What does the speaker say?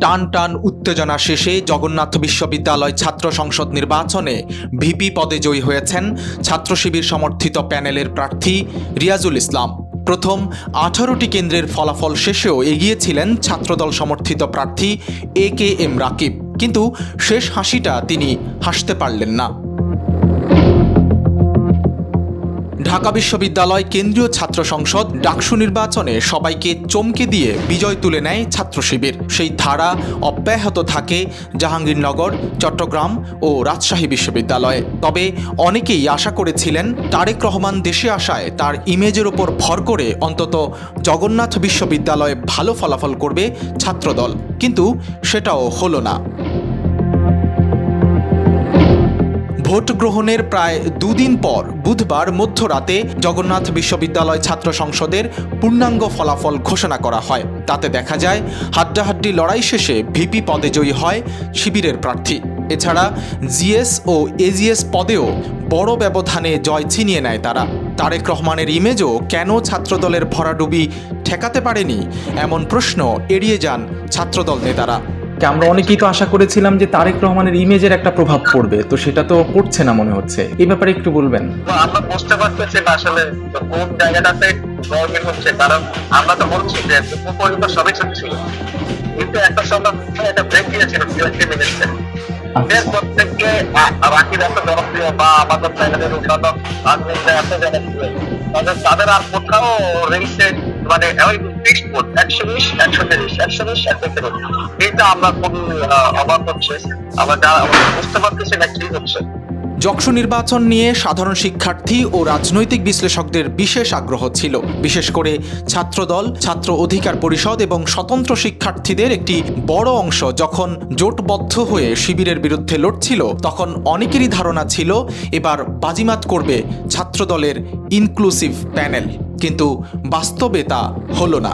টান টান উত্তেজনা শেষে জগন্নাথ বিশ্ববিদ্যালয় ছাত্র সংসদ নির্বাচনে ভিপি পদে জয়ী হয়েছেন ছাত্র শিবির সমর্থিত প্যানেলের প্রার্থী রিয়াজুল ইসলাম। প্রথম 18টি কেন্দ্রের ফলাফল শেষেও এগিয়েছিলেন ছাত্রদল সমর্থিত প্রার্থী AKM রাকিব, কিন্তু শেষ হাসিটা তিনি হাসতে পারলেন না। ঢাকা বিশ্ববিদ্যালয় কেন্দ্রীয় ছাত্র সংসদ ডাকসু নির্বাচনে সবাইকে চমকে দিয়ে বিজয় তুলে নেয় ছাত্র শিবির। সেই ধারা অব্যাহত থাকে জাহাঙ্গীরনগর, চট্টগ্রাম ও রাজশাহী বিশ্ববিদ্যালয়ে। তবে অনেকেই আশা করেছিলেন তারেক রহমান দেশে আসায় তার ইমেজের ওপর ভর করে অন্তত জগন্নাথ বিশ্ববিদ্যালয়ে ভালো ফলাফল করবে ছাত্রদল, কিন্তু সেটাও হলো না। ভোট গ্রহণের প্রায় দুদিন পর বুধবার মধ্যরাতে জগন্নাথ বিশ্ববিদ্যালয় ছাত্র সংসদের পূর্ণাঙ্গ ফলাফল ঘোষণা করা হয়। তাতে দেখা যায় হাড্ডাহাড্ডি লড়াই শেষে ভিপি পদে জয়ী হয় শিবিরের প্রার্থী। এছাড়া জিএস ও এজিএস পদেও বড় ব্যবধানে জয় ছিনিয়ে নেয় তারা। তারেক রহমানের ইমেজও কেন ছাত্রদলের ভরাডুবি ঠেকাতে পারেনি, এমন প্রশ্ন এড়িয়ে যান ছাত্রদল নেতারা। আমরা অনেকেই তো আশা করেছিলাম যে তারেক রহমানের ইমেজের একটা প্রভাব পড়বে, তো সেটা তো পড়ছে না মনে হচ্ছে। এই ব্যাপারে একটু বলবেন। আমরা বুঝতে পারতেছি না আসলে কোন জায়গাটাতে গভর্নমেন্ট হচ্ছে, কারণ আমরা তো বলছি যে পরিবার সবই ঠিক ছিল, কিন্তু একটা সময় একটা ব্রেক দিয়েছিল 20 মিনিটে। প্রত্যেককে রাকিব এত জনপ্রিয় বা আমাদের প্যানেলের অন্যান্য রাজনীতিতে এত জনপ্রিয়, তাদের আর কোথাও রেসে মানে 120 এইটা আমরা খুবই অবাক হচ্ছে। আমরা বুঝতে পারতেছি না কি হচ্ছে। ডাকসু নির্বাচন নিয়ে সাধারণ শিক্ষার্থী ও রাজনৈতিক বিশ্লেষকদের বিশেষ আগ্রহ ছিল। বিশেষ করে ছাত্রদল, ছাত্র অধিকার পরিষদ এবং স্বতন্ত্র শিক্ষার্থীদের একটি বড় অংশ যখন জোটবদ্ধ হয়ে শিবিরের বিরুদ্ধে লড়ছিল, তখন অনেকেরই ধারণা ছিল এবার বাজিমাত করবে ছাত্রদলের ইনক্লুসিভ প্যানেল, কিন্তু বাস্তবে তা হলো না।